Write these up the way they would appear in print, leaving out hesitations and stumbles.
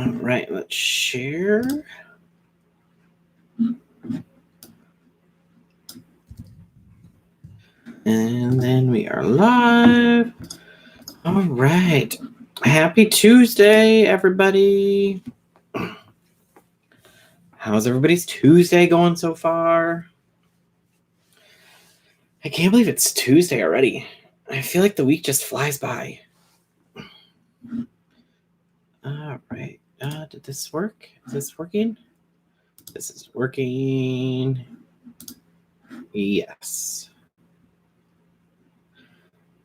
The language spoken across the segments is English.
All right, let's share. And then we are live. All right. Happy Tuesday, everybody. How's everybody's Tuesday going so far? I can't believe it's Tuesday already. I feel like the week just flies by. All right. Did this work? Is this working? This is working. Yes.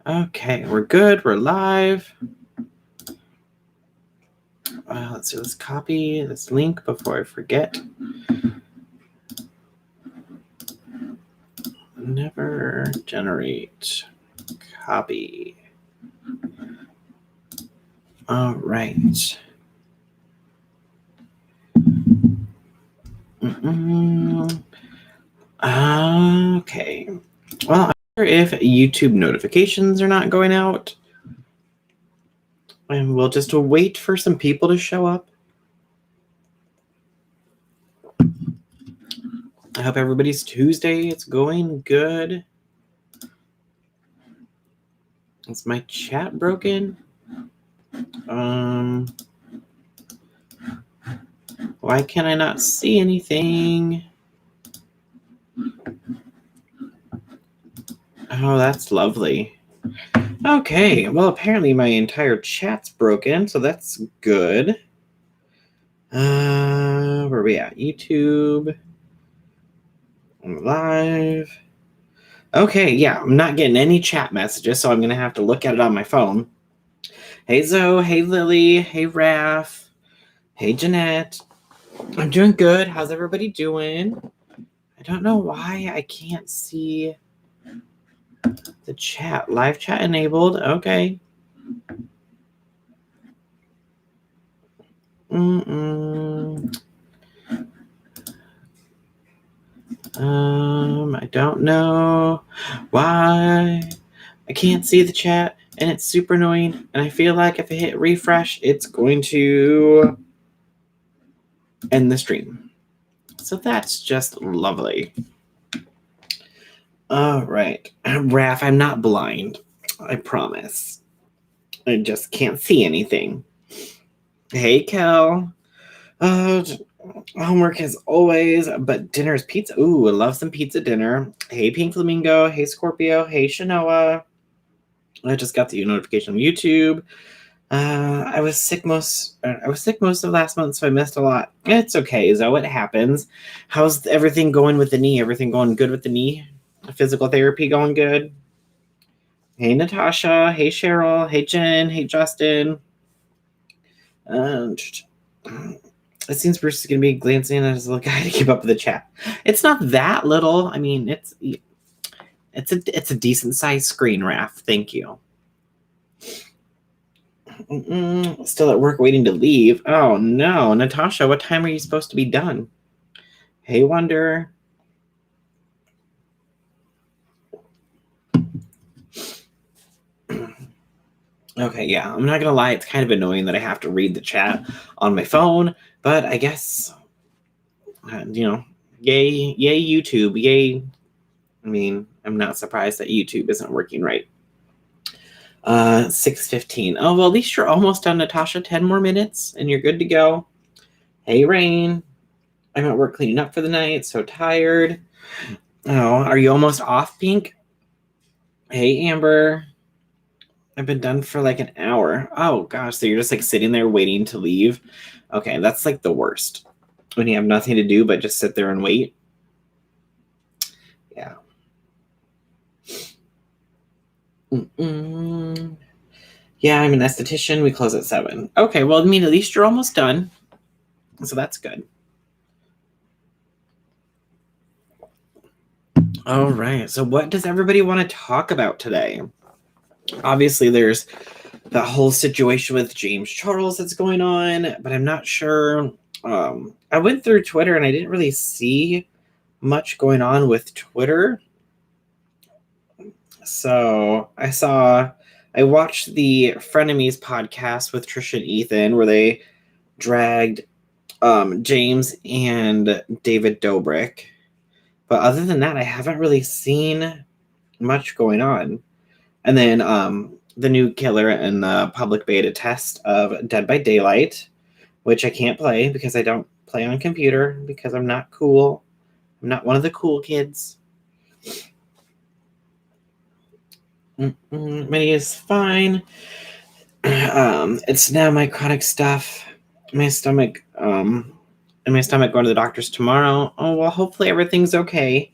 Okay, we're good. We're live. Let's see. Let's copy this link before I forget. Never generate. Copy. All right. Okay. Well, I wonder if YouTube notifications are not going out. And we'll just wait for some people to show up. I hope everybody's Tuesday. It's going good. Is my chat broken? Why can I not see anything? Oh, that's lovely. Okay, well, apparently my entire chat's broken, so that's good. Where are we at? YouTube. I'm live. Okay, yeah, I'm not getting any chat messages, so I'm going to have to look at it on my phone. Hey, Zoe. Hey, Lily. Hey, Raph. Hey, Jeanette. I'm doing good. How's everybody doing? I don't know why I can't see the chat. Live chat enabled. Okay. I don't know why I can't see the chat, and it's super annoying, and I feel like if I hit refresh, it's going to end the stream. So that's just lovely. All right. Raph, I'm not blind. I promise. I just can't see anything. Hey, Kel. Homework as always, but dinner is pizza. Ooh, I love some pizza dinner. Hey, Pink Flamingo. Hey, Scorpio. Hey, Shanoa. I just got the notification on YouTube. I was sick most of last month, so I missed a lot. It's okay, Zoe. It happens. How's everything going with the knee? Everything going good with the knee? Physical therapy going good? Hey, Natasha. Hey, Cheryl. Hey, Jen. Hey, Justin. It seems Bruce is going to be glancing at his little guy to keep up with the chat. It's not that little. I mean, it's a decent sized screen, Raph. Thank you. Still at work waiting to leave. Oh, no. Natasha, what time are you supposed to be done? Hey, Wonder. Okay, yeah. I'm not going to lie. It's kind of annoying that I have to read the chat on my phone. But I guess, yay YouTube. Yay. I mean, I'm not surprised that YouTube isn't working right. 6:15. Oh, well, at least you're almost done, Natasha. 10 more minutes and you're good to go. Hey, Rain. I'm at work cleaning up for the night. So tired. Oh, are you almost off, Pink? Hey, Amber. I've been done for like an hour. Oh, gosh. So you're just like sitting there waiting to leave? Okay, that's like the worst. When you have nothing to do but just sit there and wait. Yeah. Yeah, I'm an esthetician. We close at 7. Okay, well, I mean, at least you're almost done. So that's good. All right. So what does everybody want to talk about today? Obviously, there's the whole situation with James Charles that's going on, but I'm not sure. I went through Twitter and I didn't really see much going on with Twitter. So I watched the Frenemies podcast with Trisha and Ethan where they dragged James and David Dobrik. But other than that, I haven't really seen much going on. And then the new killer in the public beta test of Dead by Daylight, which I can't play because I don't play on computer because I'm not cool. I'm not one of the cool kids. Minnie is fine. It's now my chronic stuff. My stomach, and my stomach going to the doctor's tomorrow. Oh well, hopefully everything's okay.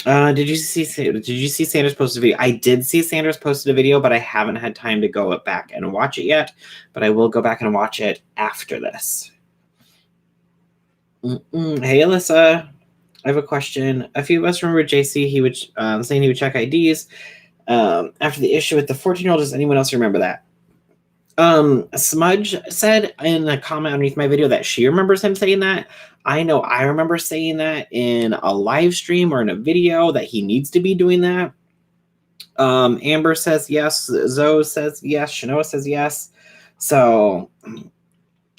Did you see Sanders posted a video? I did see Sanders posted a video, but I haven't had time to go back and watch it yet. But I will go back and watch it after this. Hey, Alyssa, I have a question. A few of us remember JC. He would saying he would check IDs after the issue with the 14-year-old. Does anyone else remember that? Smudge said in a comment underneath my video that she remembers him saying that. I know I remember saying that in a live stream or in a video that he needs to be doing that. Amber says yes. Zoe says yes. Shanoa says yes. So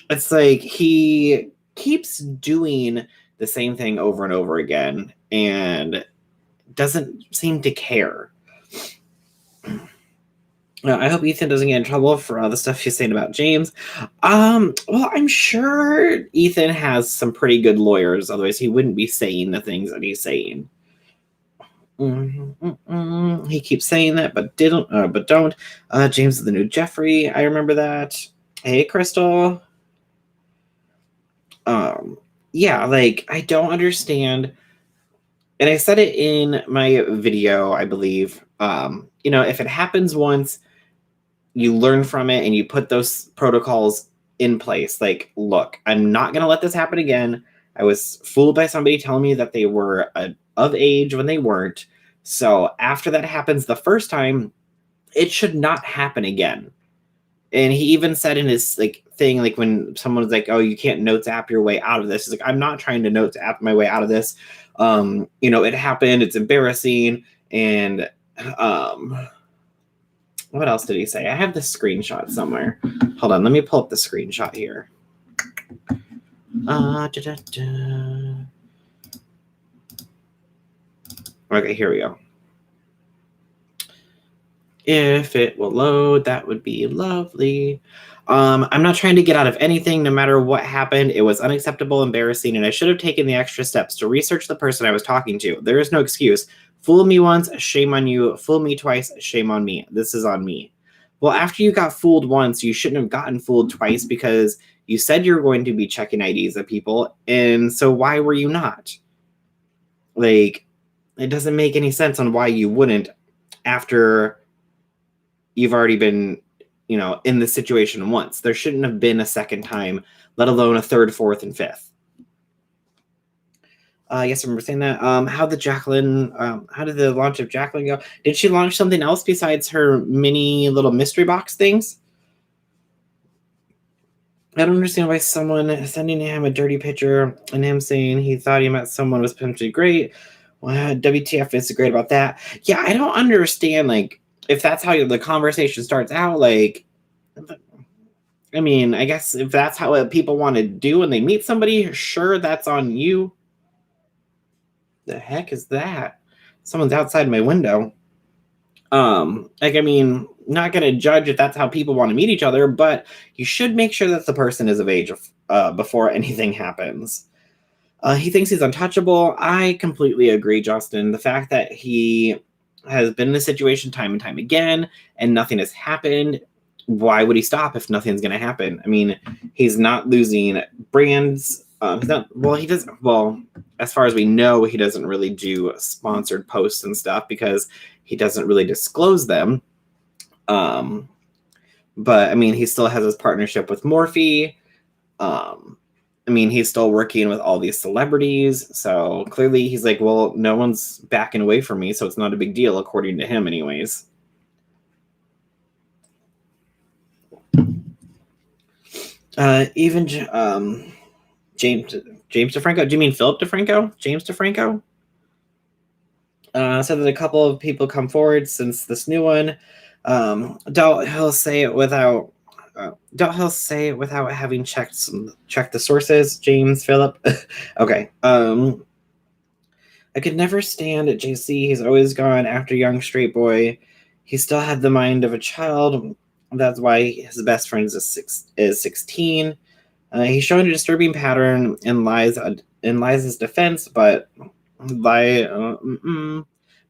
it's like he keeps doing the same thing over and over again and doesn't seem to care. I hope Ethan doesn't get in trouble for all the stuff he's saying about James. Well, I'm sure Ethan has some pretty good lawyers, otherwise he wouldn't be saying the things that he's saying. He keeps saying that, but don't. James is the new Jeffrey. I remember that. Hey, Crystal. Yeah, like I don't understand. And I said it in my video, I believe. If it happens once, you learn from it and you put those protocols in place. Like, look, I'm not going to let this happen again. I was fooled by somebody telling me that they were of age when they weren't. So after that happens the first time, it should not happen again. And he even said in his thing, when someone was like, "Oh, you can't notes app your way out of this," he's like, "I'm not trying to notes app my way out of this. It happened. It's embarrassing." And what else did he say? I have the screenshot somewhere. Hold on, let me pull up the screenshot here. Okay, here we go. If it will load, that would be lovely. I'm not trying to get out of anything. No matter what happened, it was unacceptable, embarrassing, and I should have taken the extra steps to research the person I was talking to. There is no excuse. Fool me once, shame on you. Fool me twice, shame on me. This is on me. Well, after you got fooled once, you shouldn't have gotten fooled twice because you said you were going to be checking IDs of people, and so why were you not? It doesn't make any sense on why you wouldn't after you've already been, in the situation once. There shouldn't have been a second time, let alone a third, fourth, and fifth. Yes, I remember saying that. How did the launch of Jacqueline go? Did she launch something else besides her mini little mystery box things? I don't understand why someone sending him a dirty picture and him saying he thought he met someone was potentially great. Well, WTF is great about that. Yeah, I don't understand, if that's how the conversation starts out, I guess if that's how people want to do when they meet somebody, sure, that's on you. The heck is that? Someone's outside my window. Not going to judge if that's how people want to meet each other, but you should make sure that the person is of age before anything happens. He thinks he's untouchable. I completely agree, Justin. The fact that he has been in this situation time and time again and nothing has happened, why would he stop if nothing's going to happen? He's not losing brands. He doesn't. Well, as far as we know, he doesn't really do sponsored posts and stuff because he doesn't really disclose them. But he still has his partnership with Morphe. He's still working with all these celebrities. So clearly he's like, well, no one's backing away from me, so it's not a big deal, according to him anyways. Even James DeFranco. Do you mean Philip DeFranco? James DeFranco? Said that a couple of people come forward since this new one. He'll say it without Don't he'll say it without having checked the sources, James Phillip. Okay. I could never stand at JC. He's always gone after young straight boy. He still had the mind of a child. That's why his best friend is 16. He's showing a disturbing pattern in Liza's defense, but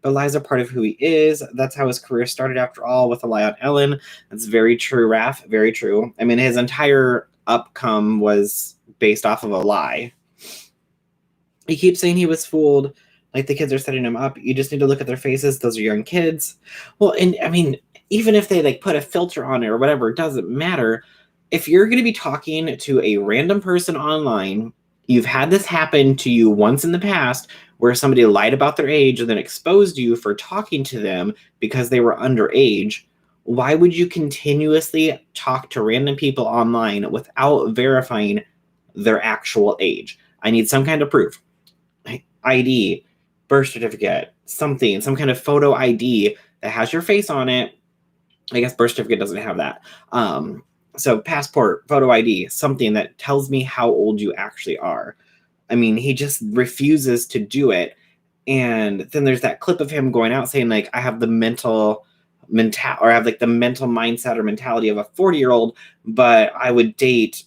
lies are part of who he is. That's how his career started, after all, with a lie on Ellen. That's very true, Raph. Very true. I mean, his entire upcome was based off of a lie. He keeps saying he was fooled, like the kids are setting him up. You just need to look at their faces. Those are young kids. Well, and I mean, even if they like put a filter on it or whatever, it doesn't matter. If you're going to be talking to a random person online, you've had this happen to you once in the past where somebody lied about their age and then exposed you for talking to them because they were underage. Why would you continuously talk to random people online without verifying their actual age? I need some kind of proof. ID, birth certificate, something, some kind of photo ID that has your face on it. I guess birth certificate doesn't have that. So passport, photo ID, something that tells me how old you actually are. I mean, he just refuses to do it. And then there's that clip of him going out saying, like, I have the mental or I have like the mental mindset or mentality of a 40-year-old, but I would date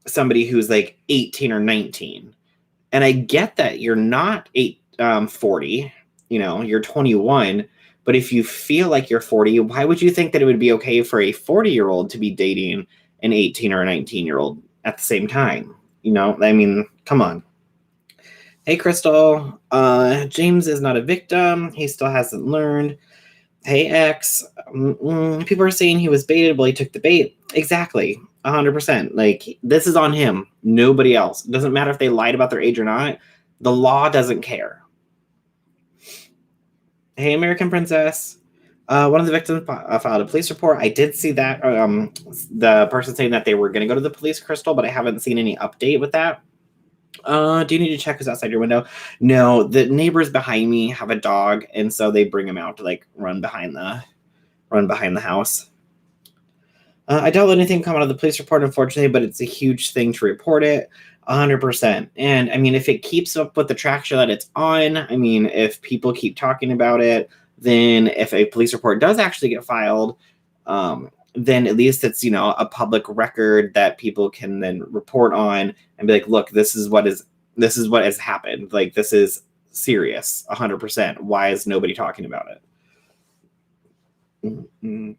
somebody who's like 18 or 19. And I get that you're not 40, you're 21. But if you feel like you're 40, why would you think that it would be okay for a 40-year-old to be dating an 18 or a 19-year-old at the same time? I mean, come on. Hey, Crystal. James is not a victim. He still hasn't learned. Hey, X. People are saying he was baited. Well, he took the bait. Exactly. 100%. Like, this is on him. Nobody else. It doesn't matter if they lied about their age or not. The law doesn't care. Hey, American Princess. One of the victims filed a police report. I did see that. The person saying that they were going to go to the police, Crystal, but I haven't seen any update with that. Do you need to check who's outside your window? No, the neighbors behind me have a dog, and so they bring him out to like run behind the house. I don't let anything come out of the police report, unfortunately, but it's a huge thing to report it. 100%. And I mean, if it keeps up with the traction that it's on, I mean, if people keep talking about it, then if a police report does actually get filed, then at least it's, a public record that people can then report on and be like, look, this is what has happened. Like, this is serious. 100%. Why is nobody talking about it? Mm-hmm.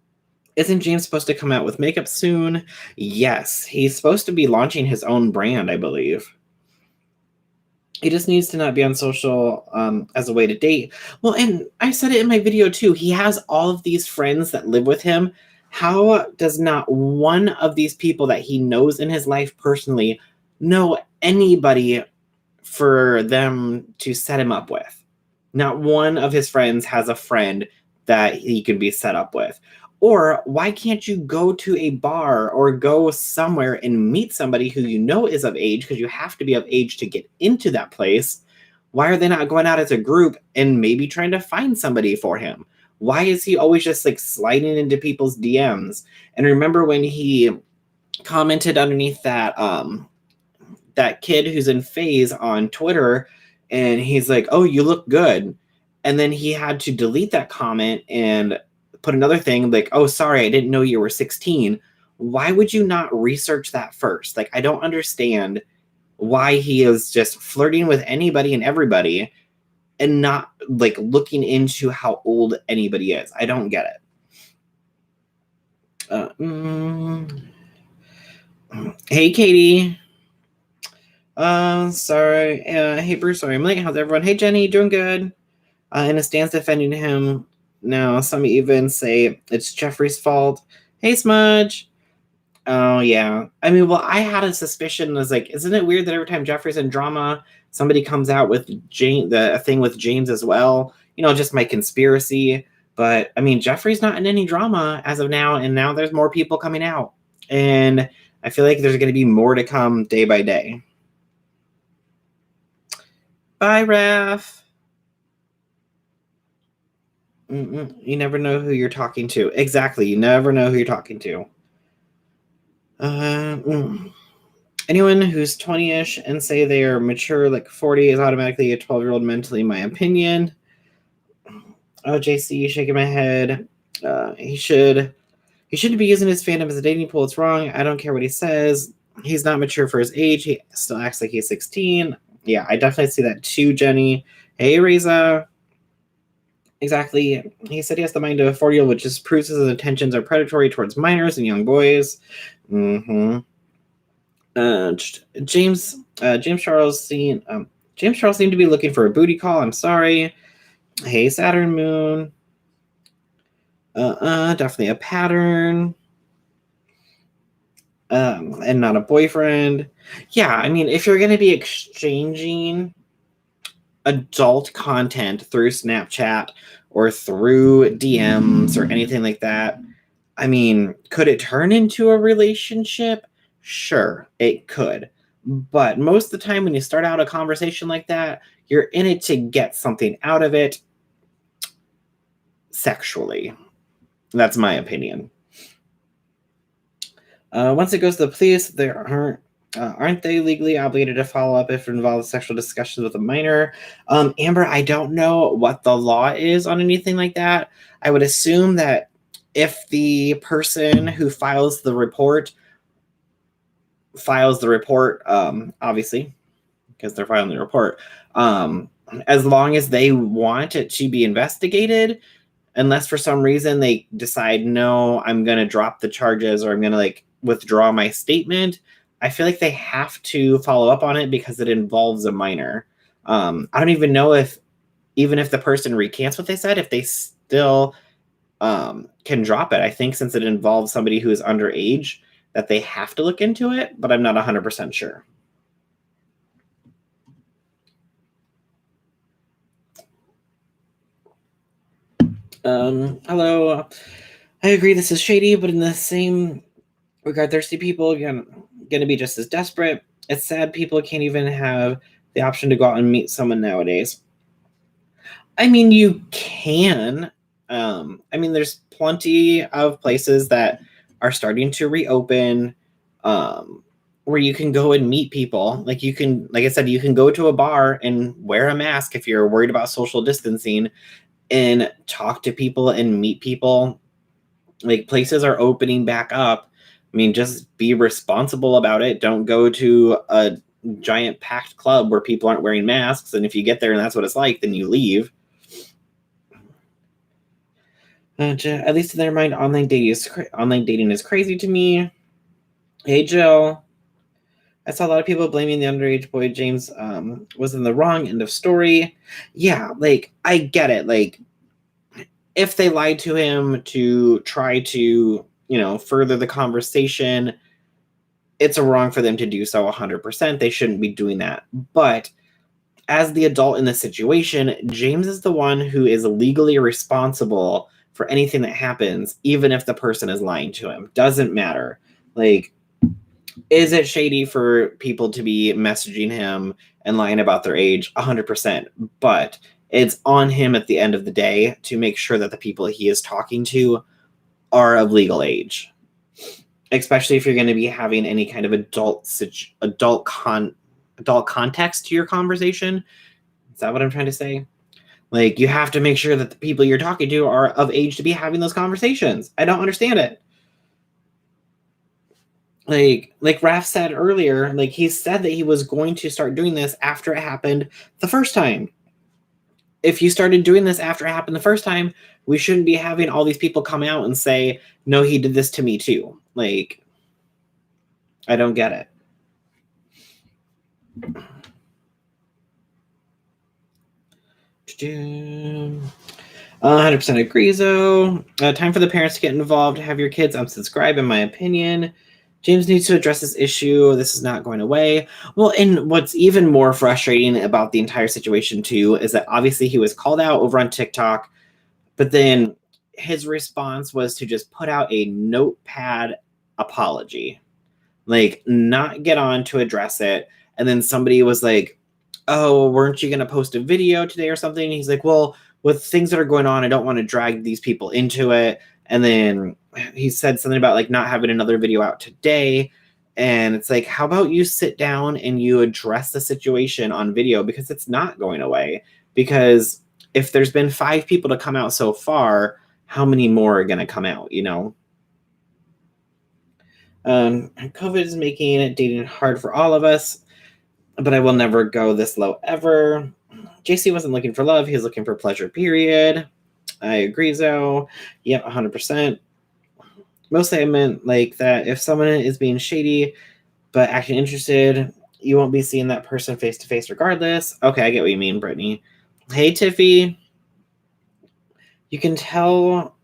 Isn't James supposed to come out with makeup soon? Yes, he's supposed to be launching his own brand, I believe. He just needs to not be on social as a way to date. Well, and I said it in my video too. He has all of these friends that live with him. How does not one of these people that he knows in his life personally know anybody for them to set him up with? Not one of his friends has a friend that he can be set up with. Or why can't you go to a bar or go somewhere and meet somebody who you know is of age, because you have to be of age to get into that place? Why are they not going out as a group and maybe trying to find somebody for him? Why is he always just like sliding into people's DMs? And remember when he commented underneath that kid who's in phase on Twitter, and he's like, oh, you look good. And then he had to delete that comment and put another thing like, oh, sorry, I didn't know you were 16. Why would you not research that first? Like, I don't understand why he is just flirting with anybody and everybody and not like looking into how old anybody is. I don't get it. Hey, Katie. Sorry. Hey, Bruce. Sorry, I'm late. How's everyone? Hey, Jenny. Doing good. In a stance defending him. Now, some even say it's Jeffrey's fault. Hey, Smudge. Oh, yeah. I mean, well, I had a suspicion. I was like, isn't it weird that every time Jeffrey's in drama, somebody comes out with a thing with James as well? Just my conspiracy. But, I mean, Jeffrey's not in any drama as of now, and now there's more people coming out. And I feel like there's going to be more to come day by day. Bye, Raph. You never know who you're talking to. Exactly. You never know who you're talking to. Anyone who's 20-ish and say they are mature like 40 is automatically a 12-year-old mentally, in my opinion. Oh, JC, shaking my head. He shouldn't be using his fandom as a dating pool. It's wrong. I don't care what he says. He's not mature for his age. He still acts like he's 16. Yeah, I definitely see that too, Jenny. Hey, Reza. Exactly. He said he has the mind of a 40-year-old, which just proves his intentions are predatory towards minors and young boys. Mm-hmm. James Charles seemed to be looking for a booty call. I'm sorry. Hey, Saturn Moon. Definitely a pattern. And not a boyfriend. Yeah, I mean, if you're going to be exchanging adult content through Snapchat or through DMs or anything like that, I mean, could it turn into a relationship? Sure, it could. But most of the time when you start out a conversation like that, you're in it to get something out of it sexually. That's my opinion. Once it goes to the police, aren't they legally obligated to follow up if it involves sexual discussions with a minor? Amber, I don't know what the law is on anything like that. I would assume that if the person who files the report, obviously, because they're filing the report, as long as they want it to be investigated, unless for some reason they decide, no, I'm going to drop the charges or I'm going to withdraw my statement, I feel like they have to follow up on it because it involves a minor. I don't even know even if the person recants what they said, if they still can drop it. I think since it involves somebody who is underage, that they have to look into it, but I'm not 100% sure. Hello. I agree this is shady, but in the same regard, thirsty people are going to be just as desperate. It's sad people can't even have the option to go out and meet someone nowadays. I mean, you can. There's plenty of places that are starting to reopen where you can go and meet people. Like I said, you can go to a bar and wear a mask if you're worried about social distancing and talk to people and meet people. Like, places are opening back up. I mean, just be responsible about it. Don't go to a giant packed club where people aren't wearing masks. And if you get there and that's what it's like, then you leave. At least in their mind, online dating is crazy to me. Hey, Jill. I saw a lot of people blaming the underage boy. James was in the wrong. End of story. Yeah, I get it. If they lied to him to try to, further the conversation, it's wrong for them to do so 100%. They shouldn't be doing that. But as the adult in the situation, James is the one who is legally responsible for anything that happens, even if the person is lying to him. Doesn't matter. Is it shady for people to be messaging him and lying about their age? 100%. But it's on him at the end of the day to make sure that the people he is talking to are of legal age. Especially if you're going to be having any kind of adult context to your conversation. Is that what I'm trying to say? You have to make sure that the people you're talking to are of age to be having those conversations. I don't understand it. Like Raph said earlier, he said that he was going to start doing this after it happened the first time. If you started doing this after it happened the first time, we shouldn't be having all these people come out and say, no, he did this to me too. I don't get it. 100% agree, Zo. Time for the parents to get involved. Have your kids unsubscribe, in my opinion. James needs to address this issue. This is not going away. Well, and what's even more frustrating about the entire situation, too, is that obviously he was called out over on TikTok, but then his response was to just put out a notepad apology. Not get on to address it. And then somebody was like, oh, weren't you going to post a video today or something? And he's like, well, with things that are going on, I don't want to drag these people into it. And then he said something about like not having another video out today. And it's like, how about you sit down and you address the situation on video, because it's not going away. Because if there's been 5 people to come out so far, how many more are going to come out, you know? COVID is making dating hard for all of us, but I will never go this low ever. JC wasn't looking for love. He was looking for pleasure, period. I agree, Zoe. Yep, 100%. Mostly I meant like that if someone is being shady but acting interested, you won't be seeing that person face to face regardless. Okay, I get what you mean, Brittany. Hey, Tiffy. You can tell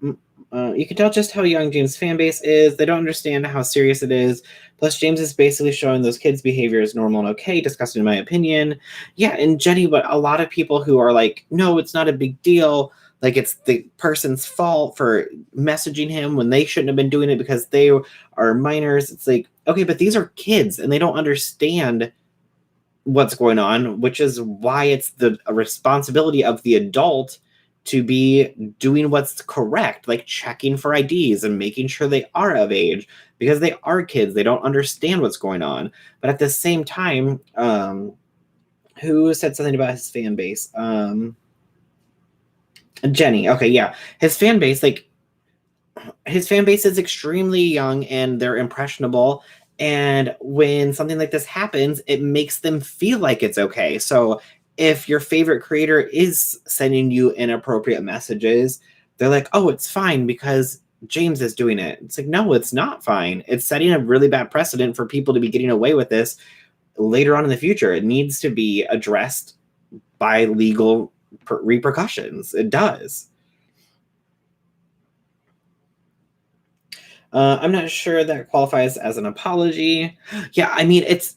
just how young James' fan base is. They don't understand how serious it is. Plus, James is basically showing those kids' behavior as normal and okay, disgusting in my opinion. Yeah, and Jenny, but a lot of people who are like, no, it's not a big deal. Like, it's the person's fault for messaging him when they shouldn't have been doing it because they are minors. It's like, okay, but these are kids and they don't understand what's going on, which is why it's the responsibility of the adult to be doing what's correct, like checking for IDs and making sure they are of age, because they are kids. They don't understand what's going on. But at the same time, who said something about his fan base? Jenny. Okay, yeah. His fan base is extremely young and they're impressionable. And when something like this happens, it makes them feel like it's okay. So if your favorite creator is sending you inappropriate messages, they're like, oh, it's fine because James is doing it. It's like, no, it's not fine. It's setting a really bad precedent for people to be getting away with this later on in the future. It needs to be addressed by legal repercussions. It does. I'm not sure that qualifies as an apology. Yeah, I mean, it's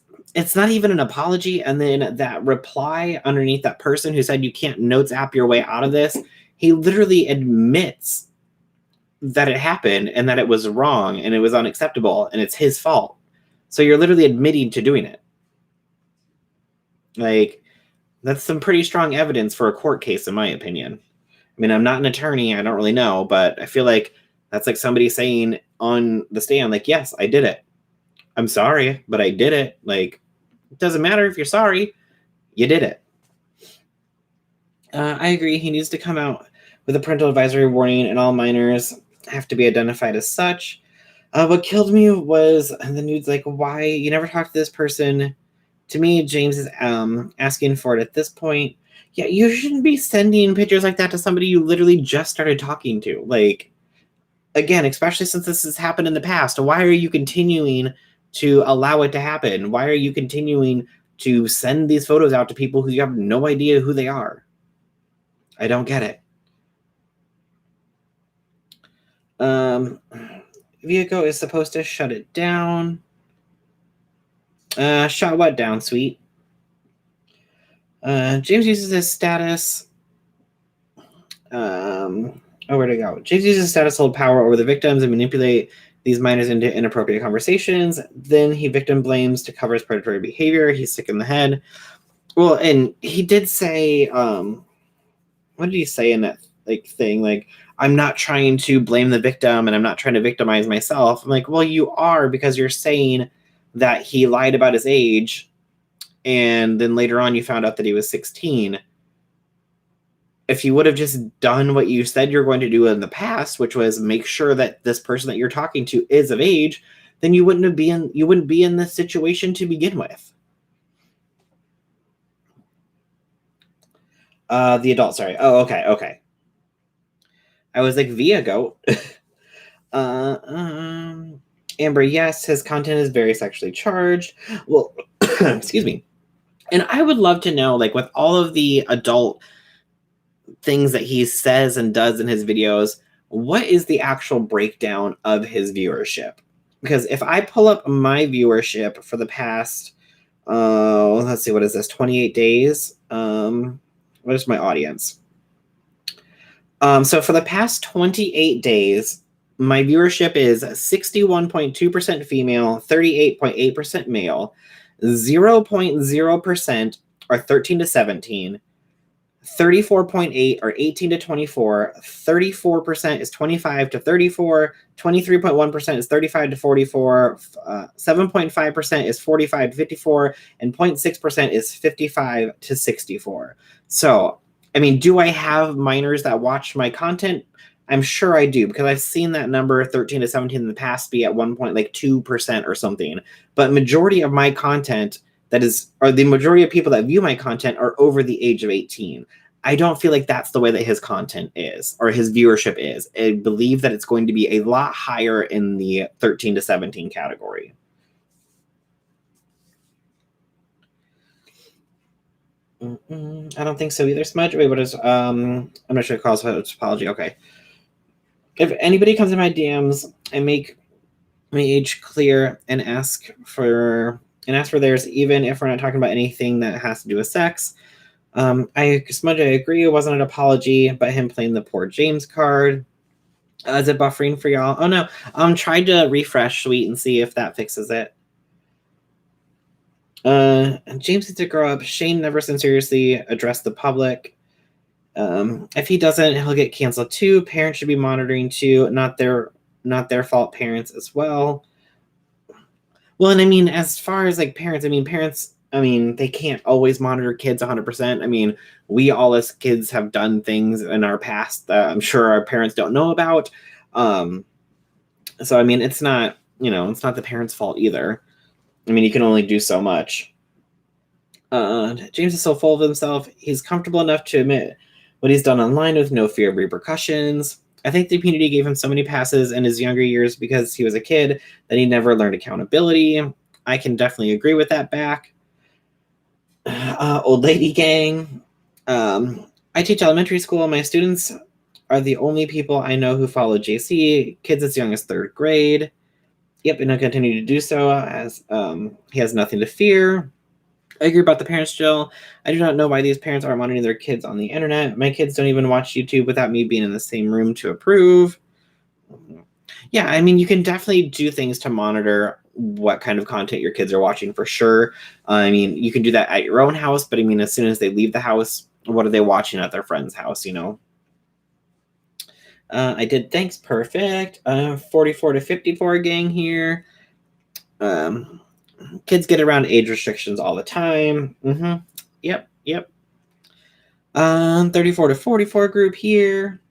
not even an apology. And then that reply underneath that person who said you can't notes app your way out of this, he literally admits that it happened and that it was wrong and it was unacceptable and it's his fault. So you're literally admitting to doing it. Like, that's some pretty strong evidence for a court case, in my opinion. I mean, I'm not an attorney. I don't really know, but I feel like that's like somebody saying on the stand, like, yes, I did it. I'm sorry, but I did it. Like, it doesn't matter if you're sorry. You did it. I agree. He needs to come out with a parental advisory warning, and all minors have to be identified as such. What killed me was the nude's like, why you never talk to this person? To me, James is asking for it at this point. Yeah, you shouldn't be sending pictures like that to somebody you literally just started talking to. Like, again, especially since this has happened in the past, why are you continuing to allow it to happen? Why are you continuing to send these photos out to people who you have no idea who they are? I don't get it. Viaco is supposed to shut it down. Shut what down, sweet? James uses his status. Where'd it go? James uses his status to hold power over the victims and manipulate these minors into inappropriate conversations. Then he victim blames to cover his predatory behavior. He's sick in the head. Well, and he did say, what did he say in that like thing? Like, I'm not trying to blame the victim and I'm not trying to victimize myself. I'm like, well, you are, because you're saying that he lied about his age and then later on you found out that he was 16. If you would have just done what you said you're going to do in the past, which was make sure that this person that you're talking to is of age, then you wouldn't be in this situation to begin with. The adult, sorry. Oh, okay. I was like, via goat. Amber, yes, his content is very sexually charged. Well, excuse me. And I would love to know, like, with all of the adult things that he says and does in his videos, what is the actual breakdown of his viewership? Because if I pull up my viewership for the past, let's see, what is this, 28 days? What is my audience? So for the past 28 days, my viewership is 61.2% female, 38.8% male, 0.0% are 13 to 17, 34.8 are 18 to 24, 34% is 25 to 34, 23.1% is 35 to 44, 7.5% is 45 to 54, and 0.6% is 55 to 64. So, I mean, do I have minors that watch my content? I'm sure I do, because I've seen that number 13 to 17 in the past be at one point like 2% or something. But majority of my content the majority of people that view my content are over the age of 18. I don't feel like that's the way that his content is or his viewership is. I believe that it's going to be a lot higher in the 13 to 17 category. I don't think so either, Smudge. Wait, what is I'm not sure it calls for apology. Okay. If anybody comes in my DMs, I make my age clear and ask for theirs, even if we're not talking about anything that has to do with sex. Smudge, I agree. It wasn't an apology, but him playing the poor James card. Is it buffering for y'all? Oh no. Try to refresh Sweet and see if that fixes it. James needs to grow up. Shane never sincerely addressed the public. If he doesn't, he'll get canceled too. Parents should be monitoring too. Not their fault. Parents as well. Well, and I mean, as far as like parents, they can't always monitor kids 100%. I mean, we all as kids have done things in our past that I'm sure our parents don't know about. So, I mean, it's not the parents' fault either. I mean, you can only do so much. James is so full of himself. He's comfortable enough to admit what he's done online with no fear of repercussions. I think the community gave him so many passes in his younger years because he was a kid that he never learned accountability. I can definitely agree with that back. Old lady gang. I teach elementary school. My students are the only people I know who follow JC, kids as young as 3rd grade. Yep, and he'll continue to do so as he has nothing to fear. I agree about the parents, Jill. I do not know why these parents aren't monitoring their kids on the internet. My kids don't even watch YouTube without me being in the same room to approve. Yeah, I mean, you can definitely do things to monitor what kind of content your kids are watching for sure. I mean, you can do that at your own house, but I mean, as soon as they leave the house, what are they watching at their friend's house, I did. Thanks. Perfect. 44 to 54 gang here. Kids get around age restrictions all the time. Yep. 34 to 44 group here.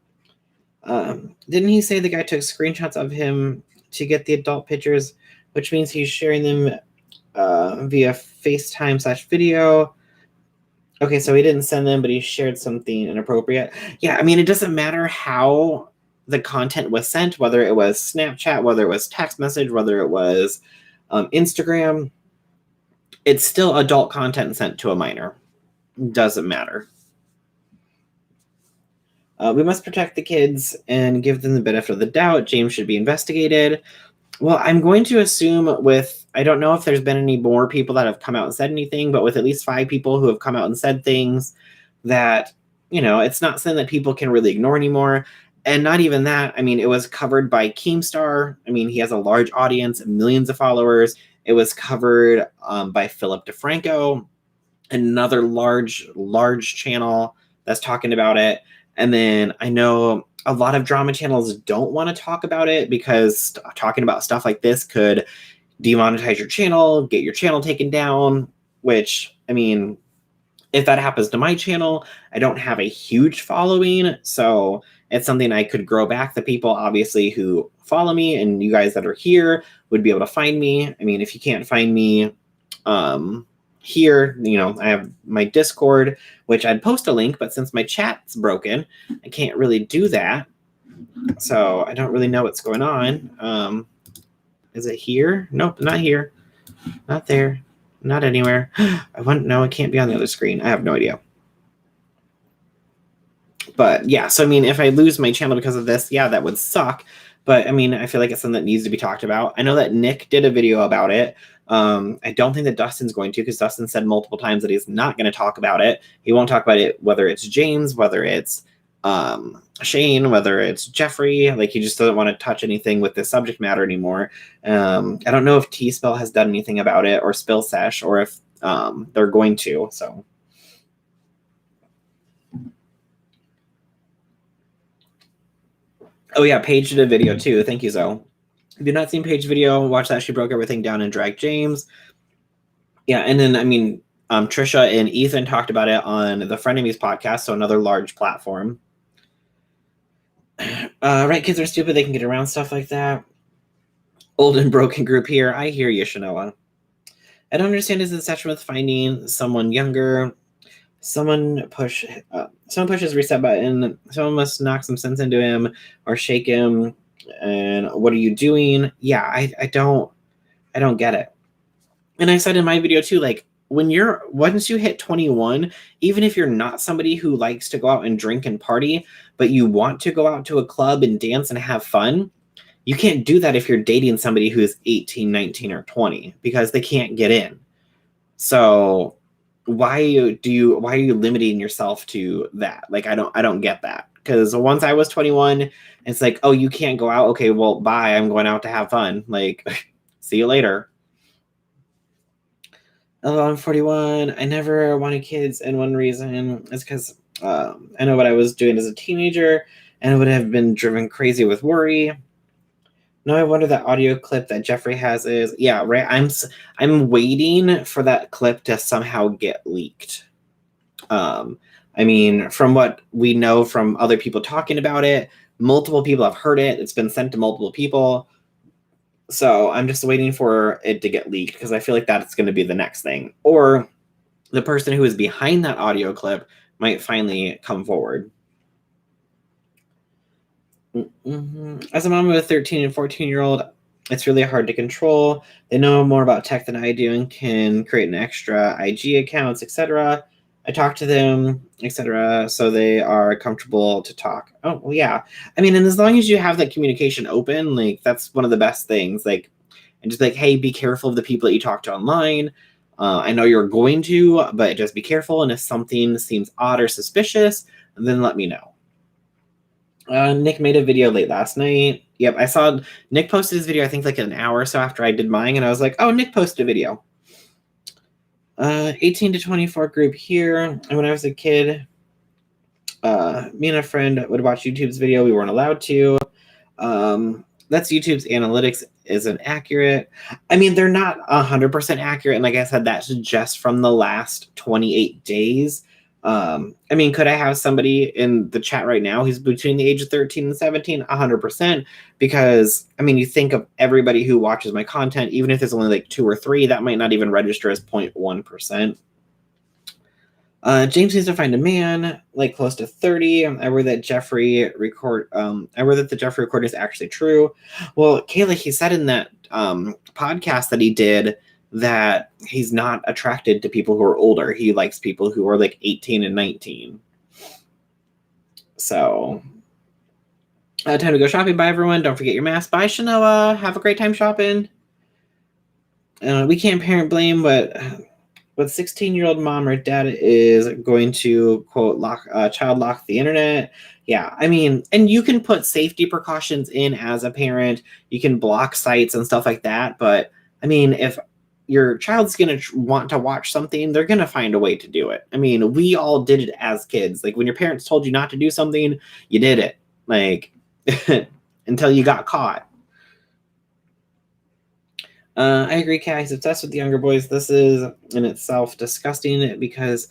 Didn't he say the guy took screenshots of him to get the adult pictures, which means he's sharing them via FaceTime/video? Okay, so he didn't send them, but he shared something inappropriate. Yeah, I mean, it doesn't matter how the content was sent, whether it was Snapchat, whether it was text message, whether it was Instagram. It's still adult content sent to a minor. Doesn't matter. We must protect the kids and give them the benefit of the doubt. James should be investigated. Well, I'm going to assume I don't know if there's been any more people that have come out and said anything, but with at least 5 people who have come out and said things that, it's not something that people can really ignore anymore. And not even that. I mean, it was covered by Keemstar. I mean, he has a large audience, millions of followers. It was covered by Philip DeFranco, another large channel that's talking about it. And then I know a lot of drama channels don't want to talk about it because talking about stuff like this could demonetize your channel, get your channel taken down, which, I mean, if that happens to my channel, I don't have a huge following, so it's something I could grow back. The people, obviously, who follow me and you guys that are here would be able to find me. I mean, if you can't find me here, I have my Discord, which I'd post a link, but since my chat's broken, I can't really do that. So I don't really know what's going on. Is it here? Nope, not here. Not there. Not anywhere. No, it can't be on the other screen. I have no idea. But yeah, so I mean, if I lose my channel because of this, yeah, that would suck. But I mean, I feel like it's something that needs to be talked about. I know that Nick did a video about it. I don't think that Dustin's going to, because Dustin said multiple times that he's not going to talk about it. He won't talk about it, whether it's James, whether it's Shane, whether it's Jeffrey. Like, he just doesn't want to touch anything with this subject matter anymore. I don't know if T-Spell has done anything about it, or Spill Sesh, or if they're going to. So Oh yeah, Paige did a video too. Thank you, Zoe. If you've not seen Paige video, watch that. She broke everything down and dragged James. Yeah, and then Trisha and Ethan talked about it on the Frenemies podcast, so another large platform. Right, kids are stupid. They can get around stuff like that. Old and broken group here. I hear you, Shanoa. I don't understand his obsession with finding someone younger. Someone pushes reset button. Someone must knock some sense into him or shake him. And what are you doing? Yeah, I don't get it. And I said in my video too, like once you hit 21, even if you're not somebody who likes to go out and drink and party, but you want to go out to a club and dance and have fun, you can't do that if you're dating somebody who's 18, 19, or 20 because they can't get in. So why are you limiting yourself to that? Like I don't get that. Because once I was 21, it's like, oh, you can't go out. Okay, well, bye. I'm going out to have fun. Like, see you later. Although I'm 41, I never wanted kids, and one reason is because I know what I was doing as a teenager, and I would have been driven crazy with worry. No, I wonder that audio clip that Jeffrey has is right. I'm waiting for that clip to somehow get leaked. From what we know from other people talking about it, multiple people have heard it. It's been sent to multiple people. So I'm just waiting for it to get leaked because I feel like that's going to be the next thing. Or the person who is behind that audio clip might finally come forward. As a mom of a 13 and 14-year-old, it's really hard to control. They know more about tech than I do and can create an extra IG accounts, etc. I talk to them, etc., so they are comfortable to talk. Oh, well, yeah. And as long as you have that communication open, like that's one of the best things. Like, and just like, hey, be careful of the people that you talk to online. I know you're going to, but just be careful. And if something seems odd or suspicious, then let me know. Nick made a video late last night. Yep, I saw Nick posted his video, I think like an hour or so after I did mine, and I was like, oh, Nick posted a video. 18 to 24 group here. And when I was a kid, me and a friend would watch YouTube's video. We weren't allowed to. That's YouTube's analytics isn't accurate. They're not 100% accurate. And like I said, that's just from the last 28 days. Could I have somebody in the chat right now who's between the age of 13 and 17? 100%. Because, you think of everybody who watches my content, even if there's only like 2 or 3, that might not even register as 0.1%. James needs to find a man, like close to 30. I read that the Jeffrey recording is actually true. Well, Kayla, he said in that podcast that he did that he's not attracted to people who are older. He likes people who are like 18 and 19. So, time to go shopping. Bye, everyone. Don't forget your mask. Bye, Shanoa. Have a great time shopping. We can't parent blame, but 16-year-old mom or dad is going to, quote, child lock the internet. Yeah, and you can put safety precautions in as a parent. You can block sites and stuff like that. But, if your child's going to want to watch something, they're going to find a way to do it. We all did it as kids. Like, when your parents told you not to do something, you did it. Like, until you got caught. I agree, Kat. He's obsessed with the younger boys. This is in itself disgusting because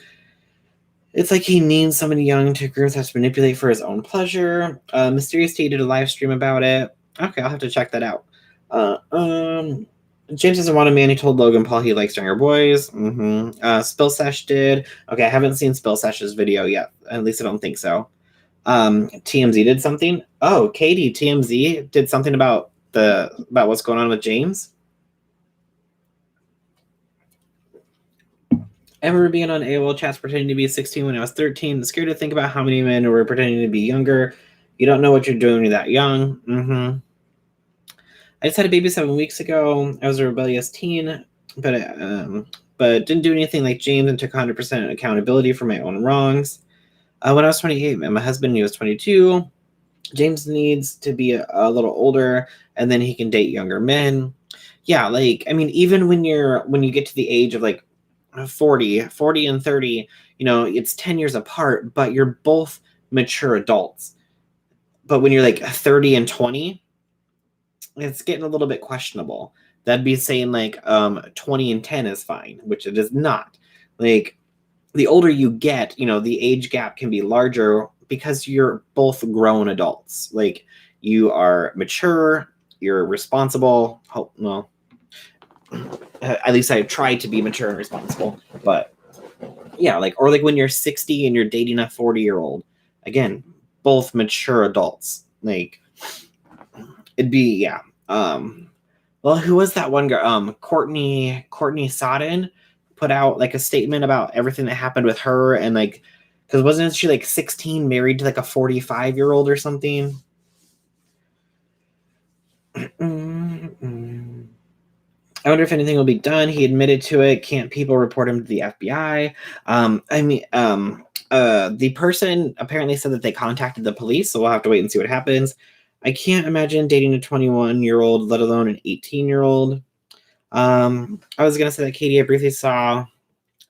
it's like he needs somebody young to groom to manipulate for his own pleasure. Mysterious T did a live stream about it. Okay, I'll have to check that out. James doesn't want a man. He told Logan Paul he likes younger boys. Spill Sesh did. Okay, I haven't seen Spill Sesh's video yet. At least I don't think so. TMZ did something. Oh, Katie, TMZ did something about what's going on with James. Ever being on AOL chats pretending to be 16 when I was 13? Scared to think about how many men were pretending to be younger. You don't know what you're doing when you're that young. I just had a baby 7 weeks ago. I was a rebellious teen, but didn't do anything like James and took 100% accountability for my own wrongs. When I was 28, I met my husband. He was 22. James needs to be a little older, and then he can date younger men. Yeah, even when you get to the age of 40 and 30, it's 10 years apart, but you're both mature adults. But when you're like 30 and 20, it's getting a little bit questionable. That'd be saying like 20 and 10 is fine, which it is not. Like, the older you get, the age gap can be larger because you're both grown adults. Like, you are mature, you're responsible. Oh, well, at least I try to be mature and responsible. But yeah, or when you're 60 and you're dating a 40-year-old, again, both mature adults. Like, it'd be, yeah. Well, who was that one girl? Courtney Sodden put out like a statement about everything that happened with her, and because wasn't she like 16, married to like a 45-year-old or something? I wonder if anything will be done. He admitted to it. Can't people report him to the FBI? The person apparently said that they contacted the police, so we'll have to wait and see what happens. I can't imagine dating a 21-year-old, let alone an 18-year-old. I was gonna say that, Katie, I briefly saw.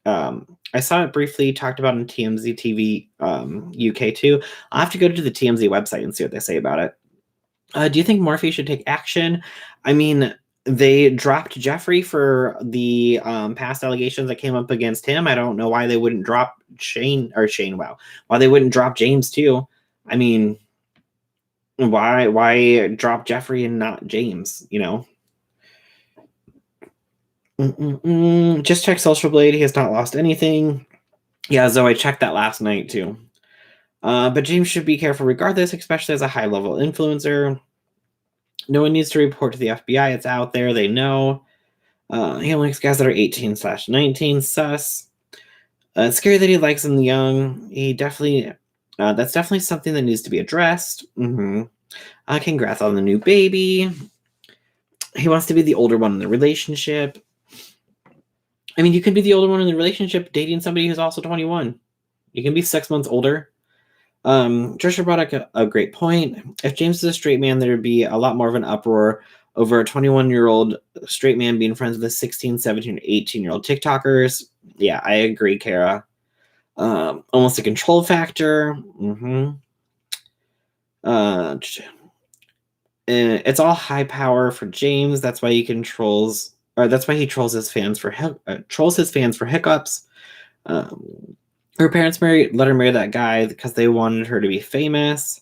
I saw it briefly talked about on TMZ TV UK too. I'll have to go to the TMZ website and see what they say about it. Do you think Morphe should take action? I mean, they dropped Jeffrey for the past allegations that came up against him. I don't know why they wouldn't drop Shane. Wow, why they wouldn't drop James too? I mean, why drop Jeffrey and not James? Just check Social Blade. He has not lost anything. Yeah, Zoe, checked that last night too. But James should be careful regardless, especially as a high-level influencer. No one needs to report to the FBI. It's out there. They know. He only likes guys that are 18/19. Sus. It's scary that he likes them young. He definitely. That's definitely something that needs to be addressed. Congrats on the new baby. He wants to be the older one in the relationship. I mean, you could be the older one in the relationship dating somebody who's also 21. You can be 6 months older. Trisha brought up a great point. If James is a straight man, there would be a lot more of an uproar over a 21-year-old straight man being friends with a 16, 17, 18-year-old TikTokers. Yeah, I agree, Kara. Almost a control factor. It's all high power for James. That's why he controls, or that's why he trolls his fans for hiccups. Her parents let her marry that guy because they wanted her to be famous.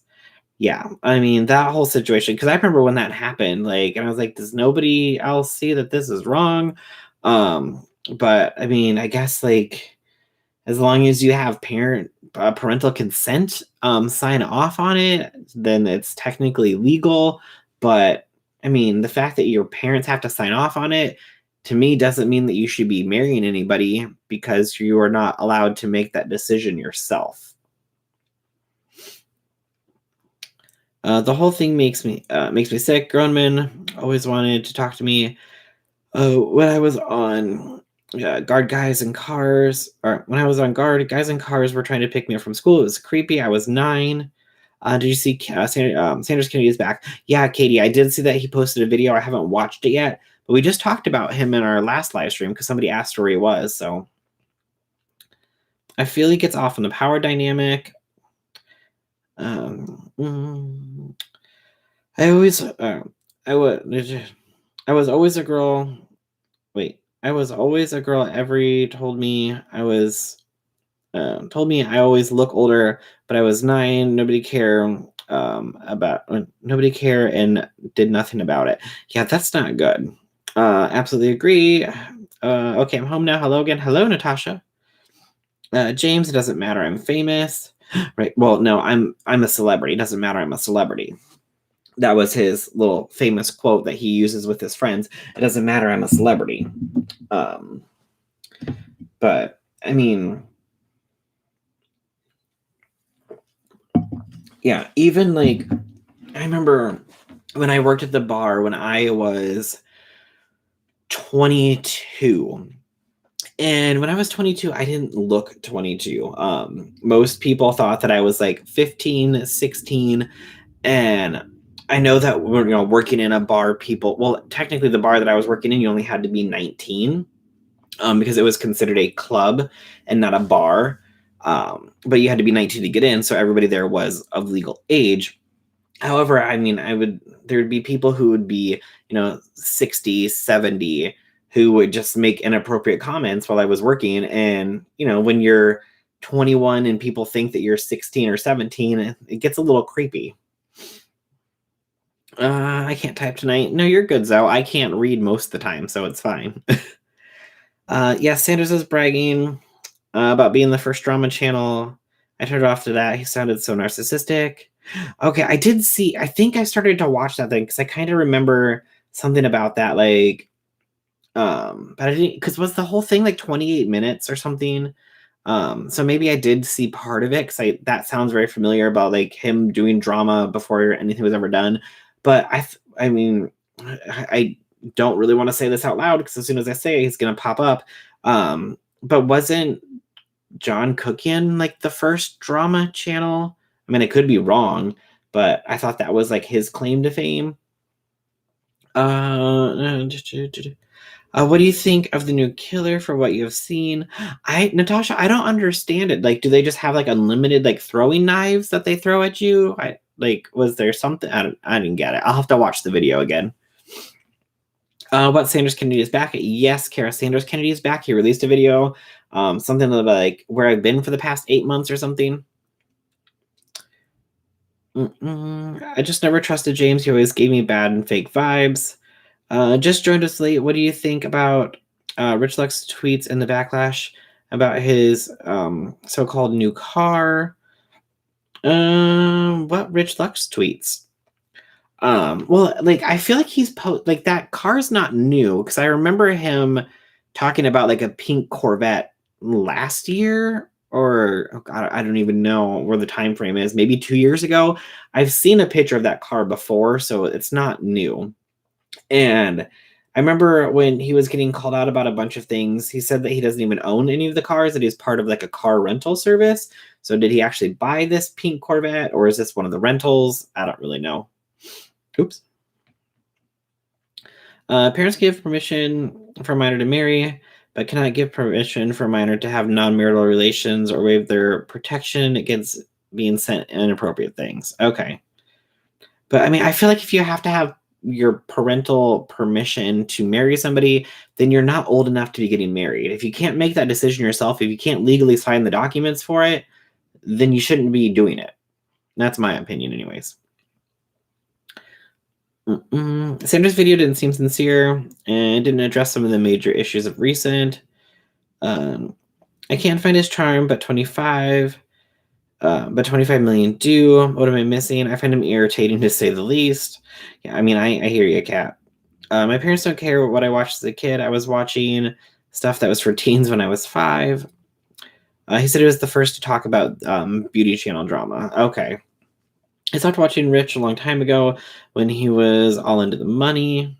Yeah, I mean, that whole situation, because I remember when that happened, and I was like, does nobody else see that this is wrong? But I mean, I guess as long as you have parental consent, sign off on it, then it's technically legal. But I mean, the fact that your parents have to sign off on it, to me, doesn't mean that you should be marrying anybody, because you are not allowed to make that decision yourself. The whole thing makes me sick. Grown men always wanted to talk to me. When I was on guard, guys in cars, or when I was on guard, guys in cars were trying to pick me up from school. It was creepy. I was 9. Did you see Sanders Kennedy is back? Yeah, Katie, I did see that he posted a video. I haven't watched it yet, but we just talked about him in our last live stream because somebody asked where he was. So I feel he gets off on the power dynamic. I was always a girl. Wait, I was always a girl. Every told me I always look older, but I was 9. Nobody cared and did nothing about it. Yeah, that's not good. Absolutely agree. Okay, I'm home now. Hello again. Hello, Natasha. James, it doesn't matter. I'm famous. Right. Well, no, I'm a celebrity. It doesn't matter. I'm a celebrity. That was his little famous quote that he uses with his friends. It doesn't matter. I'm a celebrity. But I mean, yeah, even I remember when I worked at the bar when I was 22. And when I was 22, I didn't look 22. Most people thought that I was 15, 16. And I know that working in a bar, technically the bar that I was working in, you only had to be 19 because it was considered a club and not a bar. But you had to be 19 to get in. So everybody there was of legal age. However, I mean, there'd be people who would be, 60, 70, who would just make inappropriate comments while I was working. And, when you're 21 and people think that you're 16 or 17, it gets a little creepy. I can't type tonight. No, you're good, Zoe. I can't read most of the time, so it's fine. Yeah, Sanders was bragging about being the first drama channel. I turned it off to that. He sounded so narcissistic. Okay, I think I started to watch that thing because I kind of remember something about that, like, but I didn't, because was the whole thing like 28 minutes or something? So maybe I did see part of it because that sounds very familiar about like him doing drama before anything was ever done. But I mean, I don't really want to say this out loud because as soon as I say it, he's gonna pop up. But wasn't John Cookian like the first drama channel? I mean, I could be wrong, but I thought that was like his claim to fame. What do you think of the new killer for what you have seen? Natasha, I don't understand it. Like, do they just have like unlimited like throwing knives that they throw at you? Was there something? I didn't get it. I'll have to watch the video again. What Sanders Kennedy is back? Yes, Kara Sanders Kennedy is back. He released a video, something like where I've been for the past 8 months or something. I just never trusted James. He always gave me bad and fake vibes. Just joined us late. What do you think about Rich Lux tweets and the backlash about his so-called new car? What Rich Lux tweets? Well, like I feel like like that car's not new because I remember him talking about like a pink Corvette last year, or oh God, I don't even know where the time frame is. Maybe 2 years ago. I've seen a picture of that car before, so it's not new. And I remember when he was getting called out about a bunch of things, he said that he doesn't even own any of the cars, that he's part of like a car rental service. So did he actually buy this pink Corvette, or is this one of the rentals? I don't really know. Oops. Parents give permission for a minor to marry, but cannot give permission for a minor to have non-marital relations or waive their protection against being sent inappropriate things. Okay. But I mean, I feel like if you have to have your parental permission to marry somebody, then you're not old enough to be getting married. If you can't make that decision yourself, if you can't legally sign the documents for it, then you shouldn't be doing it. That's my opinion, anyways. Sanders' video didn't seem sincere and didn't address some of the major issues of recent. I can't find his charm, but 25 million do. What am I missing? I find him irritating to say the least. Yeah, I mean, I hear you, Kat. My parents don't care what I watched as a kid. I was watching stuff that was for teens when I was 5. He said he was the first to talk about beauty channel drama. Okay. I stopped watching Rich a long time ago when he was all into the money.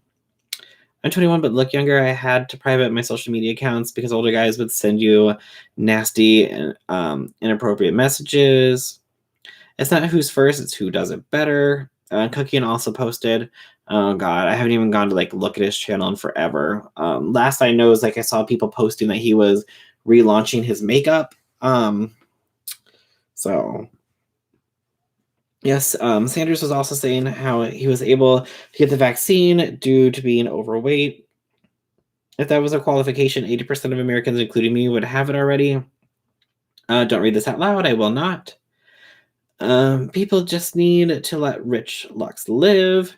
I'm 21 but look younger. I had to private my social media accounts because older guys would send you nasty and inappropriate messages. It's not who's first, it's who does it better. Cookian also posted. Oh God, I haven't even gone to like look at his channel in forever. Last I know is like I saw people posting that he was relaunching his makeup. So yes, Sanders was also saying how he was able to get the vaccine due to being overweight. If that was a qualification, 80% of Americans, including me, would have it already. Don't read this out loud. I will not. People just need to let Rich Lux live.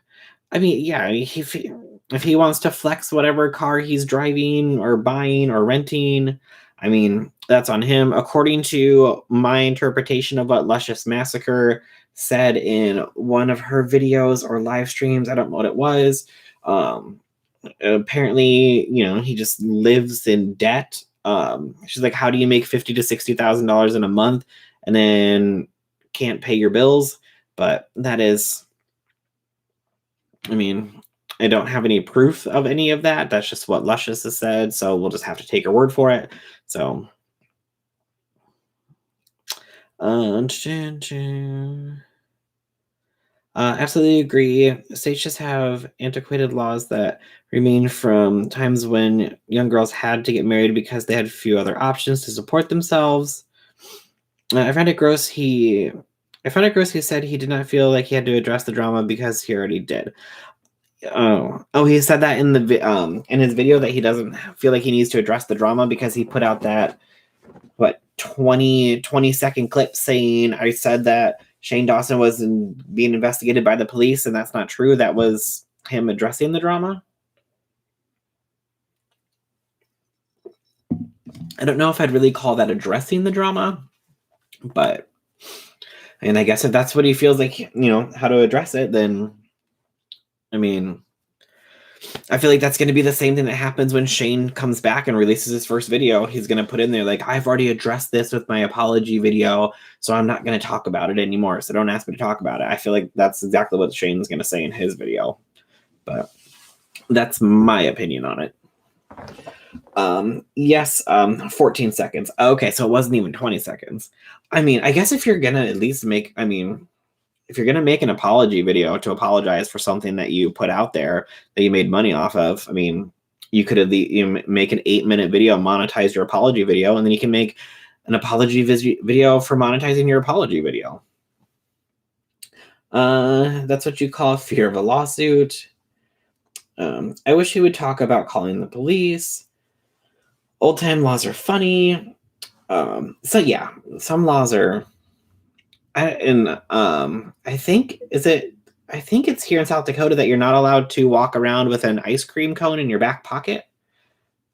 I mean, yeah, if he wants to flex whatever car he's driving or buying or renting, I mean, that's on him. According to my interpretation of what Luscious Massacre said in one of her videos or live streams, I don't know what it was. Apparently, he just lives in debt. She's like, how do you make $50,000 to $60,000 in a month and then can't pay your bills? But that is, I mean, I don't have any proof of any of that. That's just what Luscious has said, so we'll just have to take her word for it. So, absolutely agree. States just have antiquated laws that remain from times when young girls had to get married because they had few other options to support themselves. I find it gross he I found it gross he said he did not feel like he had to address the drama because he already did. Oh, he said that in his video that he doesn't feel like he needs to address the drama because he put out that 20-second clip saying I said that Shane Dawson was being investigated by the police, and that's not true. That was him addressing the drama. I don't know if I'd really call that addressing the drama, but and I guess if that's what he feels like, how to address it, then I mean, I feel like that's going to be the same thing that happens when Shane comes back and releases his first video. He's going to put in there like, I've already addressed this with my apology video, so I'm not going to talk about it anymore. So don't ask me to talk about it. I feel like that's exactly what Shane's going to say in his video. But that's my opinion on it. Yes, 14 seconds. Okay, so it wasn't even 20 seconds. I mean, I guess if you're going to at least if you're going to make an apology video to apologize for something that you put out there that you made money off of, I mean, you could at least make an 8-minute video, monetize your apology video, and then you can make an apology video for monetizing your apology video. That's what you call fear of a lawsuit. I wish he would talk about calling the police. Old time laws are funny. So yeah, some laws are. I think it's here in South Dakota that you're not allowed to walk around with an ice cream cone in your back pocket.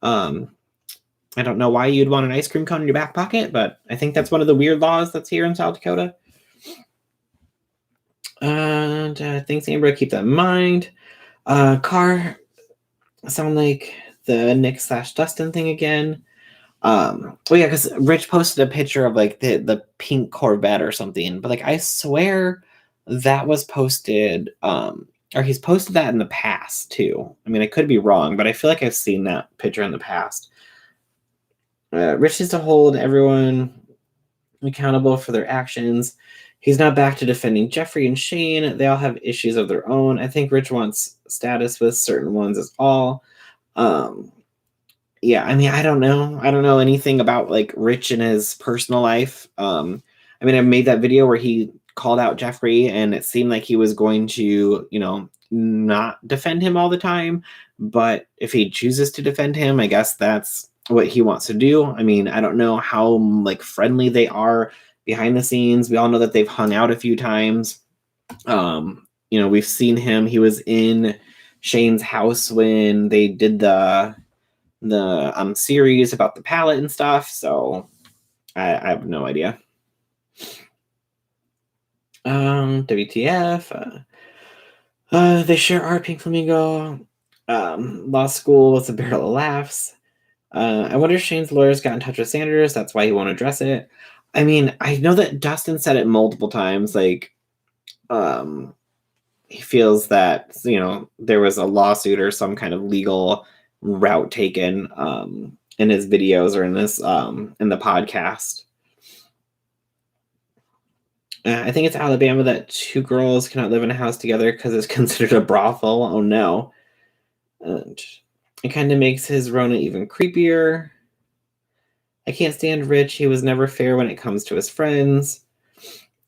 I don't know why you'd want an ice cream cone in your back pocket, but I think that's one of the weird laws that's here in South Dakota. And thanks, Amber. Keep that in mind. Car sound like the Nick/Dustin thing again. Yeah, because Rich posted a picture of like the pink Corvette or something, but like I swear that was posted, or he's posted that in the past too. I mean, I could be wrong, but I feel like I've seen that picture in the past. Rich is to hold everyone accountable for their actions. He's not back to defending Jeffrey and Shane. They all have issues of their own. I think Rich wants status with certain ones is all. Yeah, I mean, I don't know anything about like Rich and his personal life. I mean, I made that video where he called out Jeffrey and it seemed like he was going to, not defend him all the time. But if he chooses to defend him, I guess that's what he wants to do. I mean, I don't know how like friendly they are behind the scenes. We all know that they've hung out a few times. We've seen him. He was in Shane's house when they did the series about the palette and stuff, so I have no idea. WTF? They sure are Pink Flamingo. Law school was a barrel of laughs. I wonder if Shane's lawyers got in touch with Sanders. That's why he won't address it. I mean, I know that Dustin said it multiple times. Like, he feels that there was a lawsuit or some kind of legal route taken in his videos or in this in the podcast. I think it's Alabama that 2 girls cannot live in a house together because it's considered a brothel. Oh no. And it kind of makes his Rona even creepier. I can't stand Rich. He was never fair when it comes to his friends.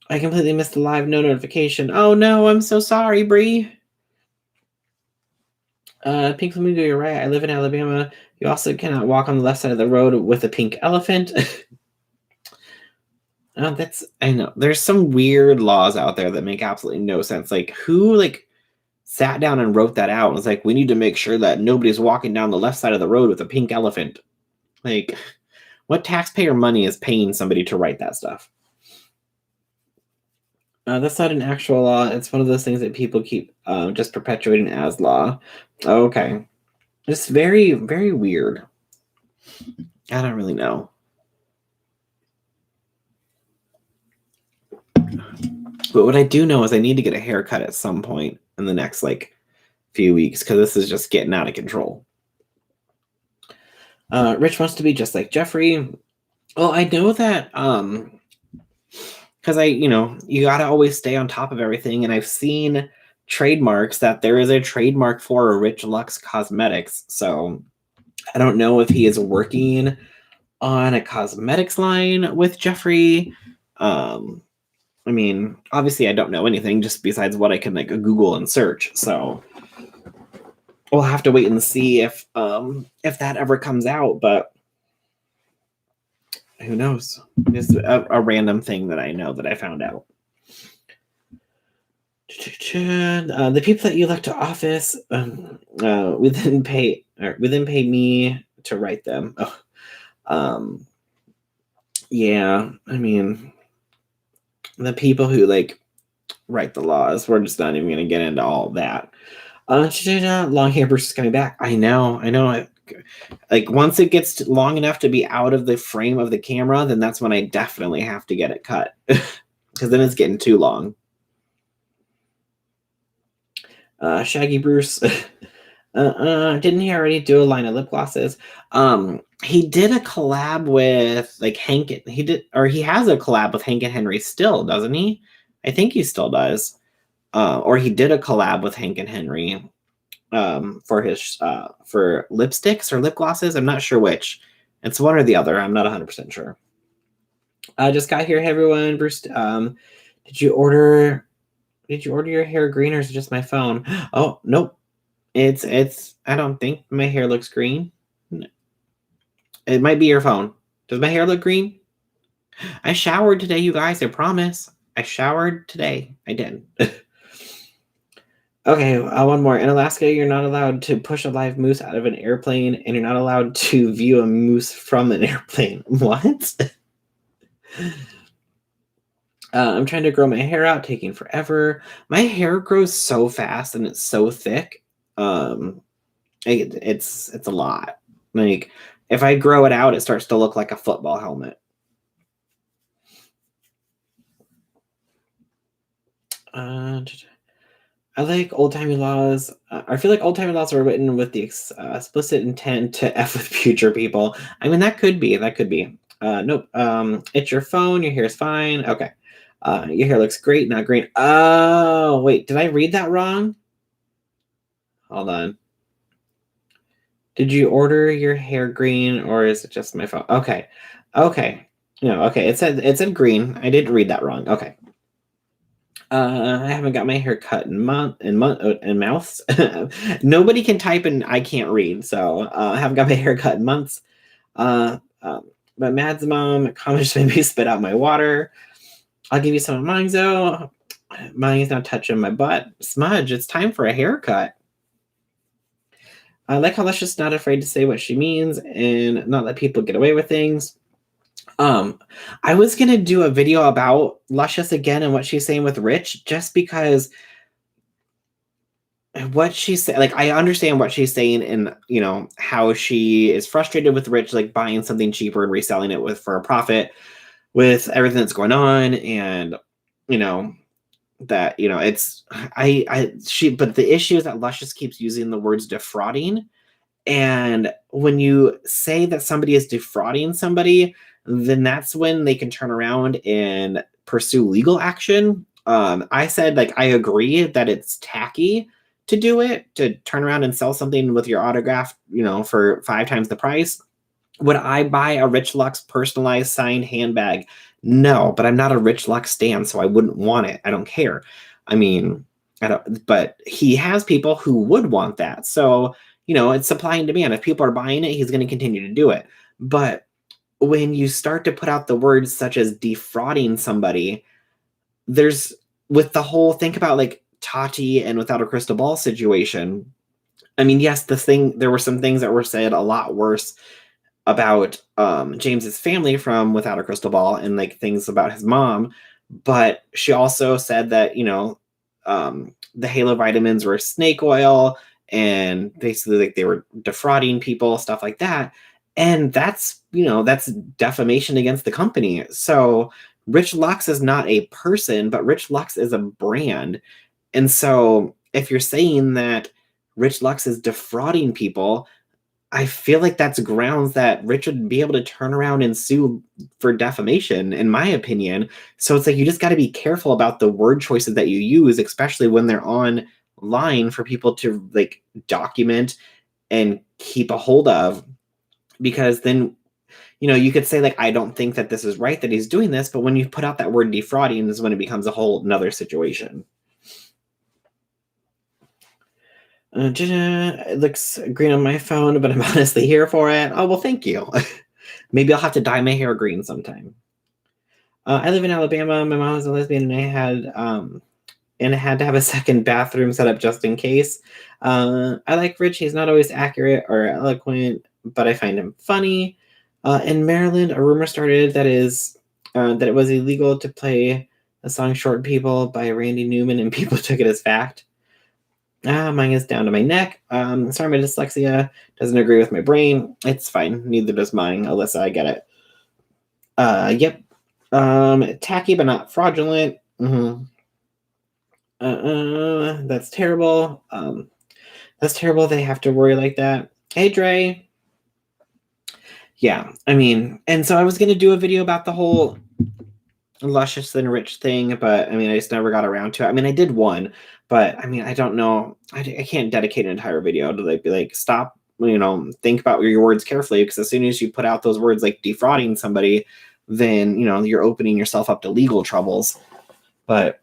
I completely missed the live no notification. Oh no, I'm so sorry, Bree. Pink Flamingo, you're right. I live in Alabama. You also cannot walk on the left side of the road with a pink elephant. I know. There's some weird laws out there that make absolutely no sense. Like, who sat down and wrote that out and was like, we need to make sure that nobody's walking down the left side of the road with a pink elephant. Like, what taxpayer money is paying somebody to write that stuff? That's not an actual law. It's one of those things that people keep just perpetuating as law. Okay. It's very, very weird. I don't really know. But what I do know is I need to get a haircut at some point in the next few weeks because this is just getting out of control. Rich wants to be just like Jeffrey. Well, I know that because you got to always stay on top of everything. And I've seen trademarks that there is a trademark for Rich Lux Cosmetics. So I don't know if he is working on a cosmetics line with Jeffrey. I mean, obviously I don't know anything just besides what I can like Google and search. So we'll have to wait and see if that ever comes out, but who knows? It's a random thing that I know that I found out. The people that you elect to office, we didn't pay me to write them. Oh, yeah, I mean, the people who like write the laws, we're just not even going to get into all that. Long hair Bruce is coming back. I know. Like once it gets long enough to be out of the frame of the camera, then that's when I definitely have to get it cut because then it's getting too long. Shaggy Bruce. Didn't he already do a line of lip glosses? He did a collab with like Hank. He has a collab with Hank and Henry still, doesn't he? I think he still does. Or he did a collab with Hank and Henry for his for lipsticks or lip glosses. I'm not sure which. It's one or the other. I'm not 100% sure. I just got here. Hey everyone, Bruce. Did you order your hair green or is it just my phone? Oh nope. It's I don't think my hair looks green. It might be your phone. Does my hair look green? I showered today, you guys. I promise. I showered today. I did. Okay, one more. In Alaska, you're not allowed to push a live moose out of an airplane, and you're not allowed to view a moose from an airplane. What? I'm trying to grow my hair out, taking forever. My hair grows so fast and it's so thick. It's a lot. Like if I grow it out, it starts to look like a football helmet. I like old-timey laws. I feel like old-timey laws are written with the explicit intent to F with future people. I mean, that could be. Nope. It's your phone. Your hair is fine. Okay. Your hair looks great, not green. Oh, wait. Did I read that wrong? Hold on. Did you order your hair green or is it just my phone? Okay. No, okay. It said green. I didn't read that wrong. Okay. I haven't got my hair cut in months. Nobody can type and I can't read, so I haven't got my hair cut in months. But Mad's mom comments made me spit out my water. I'll give you some of mine though. Mine's not touching my butt. Smudge, it's time for a haircut. I like how Luscious not afraid to say what she means and not let people get away with things. I was gonna do a video about Luscious again and what she's saying with Rich, just because what she said, like I understand what she's saying and how she is frustrated with Rich, like buying something cheaper and reselling it for a profit with everything that's going on, and that it's but the issue is that Luscious keeps using the words defrauding. And when you say that somebody is defrauding somebody, then that's when they can turn around and pursue legal action. I said, like, I agree that it's tacky to do it, to turn around and sell something with your autograph, for 5 times the price. Would I buy a Rich Lux personalized signed handbag? No, but I'm not a Rich Lux stan, so I wouldn't want it. I don't care. I mean, but he has people who would want that. So, it's supply and demand. If people are buying it, he's going to continue to do it. But when you start to put out the words such as defrauding somebody, there's with the whole think about like Tati and Without a Crystal Ball situation. I mean, yes, there were some things that were said a lot worse about James's family from Without a Crystal Ball and like things about his mom, but she also said that the Halo vitamins were snake oil and basically like they were defrauding people, stuff like that. And that's defamation against the company. So Rich Lux is not a person, but Rich Lux is a brand. And so if you're saying that Rich Lux is defrauding people, I feel like that's grounds that Rich would be able to turn around and sue for defamation, in my opinion. So it's like you just got to be careful about the word choices that you use, especially when they're online for people to like document and keep a hold of. Because then you could say, like, I don't think that this is right that he's doing this, but when you put out that word defrauding is when it becomes a whole another situation. It looks green on my phone, but I'm honestly here for it. Oh, well, thank you. Maybe I'll have to dye my hair green sometime. I live in Alabama. My mom was a lesbian, and I had to have a second bathroom set up just in case. I like Rich. He's not always accurate or eloquent, but I find him funny. In Maryland, a rumor started that it was illegal to play the song "Short People" by Randy Newman, and people took it as fact. Mine is down to my neck. Sorry, my dyslexia doesn't agree with my brain. It's fine. Neither does mine, Alyssa. I get it. Yep. Tacky but not fraudulent. Mm-hmm. That's terrible. That's terrible. They have to worry like that. Hey, Dre. Yeah, I mean, and so I was gonna do a video about the whole luscious and rich thing, but I mean, I just never got around to it. I mean, I did one, but I mean, I don't know. I can't dedicate an entire video to like be like, stop. Think about your words carefully, because as soon as you put out those words like defrauding somebody, then you're opening yourself up to legal troubles. But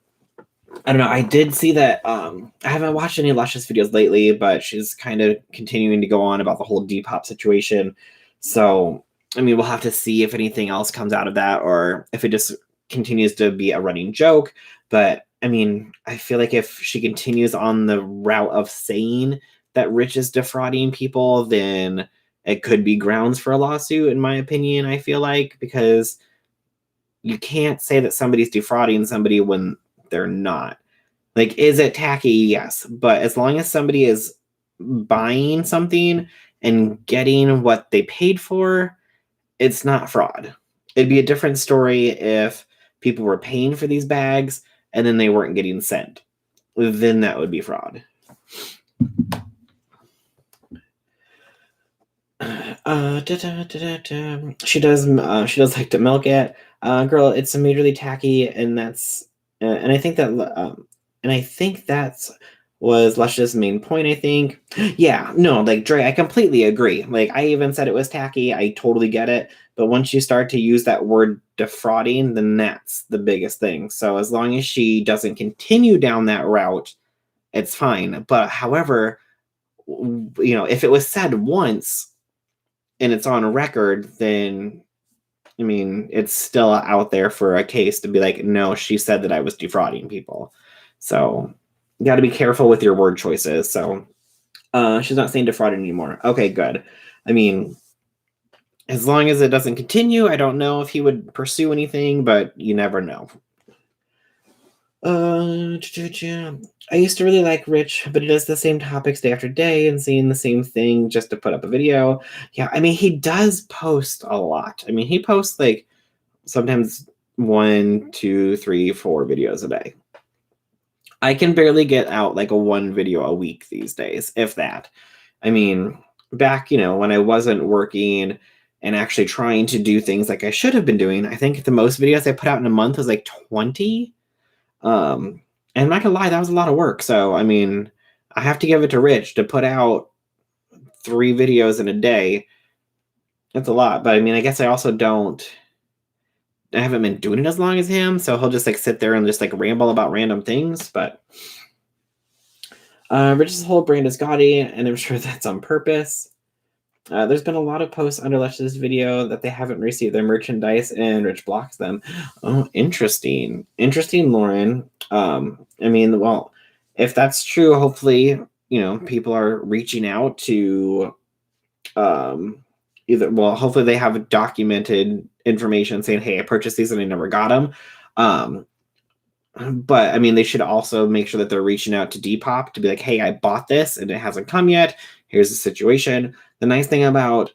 I don't know. I did see that. I haven't watched any Luscious videos lately, but she's kind of continuing to go on about the whole Depop situation. So, I mean, we'll have to see if anything else comes out of that, or if it just continues to be a running joke. But I mean, I feel like if she continues on the route of saying that Rich is defrauding people, then it could be grounds for a lawsuit, in my opinion. I feel like, because you can't say that somebody's defrauding somebody when they're not. Like, is it tacky? Yes. But as long as somebody is buying something and getting what they paid for, it's not fraud. It'd be a different story if people were paying for these bags and then they weren't getting sent. Then that would be fraud. She does like to milk it. Girl, it's majorly tacky, and I think that's was Lush's main point, I think. Yeah, no, like, Dre, I completely agree. Like, I even said it was tacky. I totally get it. But once you start to use that word defrauding, then that's the biggest thing. So as long as she doesn't continue down that route, it's fine. But however, if it was said once and it's on record, then I mean, it's still out there for a case to be like, no, she said that I was defrauding people. So you got to be careful with your word choices. So she's not saying defrauding anymore. Okay, good. I mean, as long as it doesn't continue, I don't know if he would pursue anything, but you never know. I used to really like Rich, but he does the same topics day after day and saying the same thing just to put up a video. Yeah, I mean, he does post a lot. I mean, he posts like sometimes 1, 2, 3, 4 videos a day. I can barely get out like a 1 video a week these days, if that. I mean, back, when I wasn't working and actually trying to do things like I should have been doing, I think the most videos I put out in a month was like 20. And I'm not gonna lie, that was a lot of work. So, I mean, I have to give it to Rich to put out 3 videos in a day. That's a lot. But I mean, I guess I haven't been doing it as long as him, so he'll just like sit there and just like ramble about random things. But Rich's whole brand is gaudy, and I'm sure that's on purpose. There's been a lot of posts under Lush's video that they haven't received their merchandise, and Rich blocks them. Oh, interesting, Lauren. I mean, well, if that's true, hopefully, people are reaching out to hopefully they have documented information saying, hey, I purchased these and I never got them. But I mean, they should also make sure that they're reaching out to Depop to be like, hey, I bought this and it hasn't come yet. Here's the situation. The nice thing about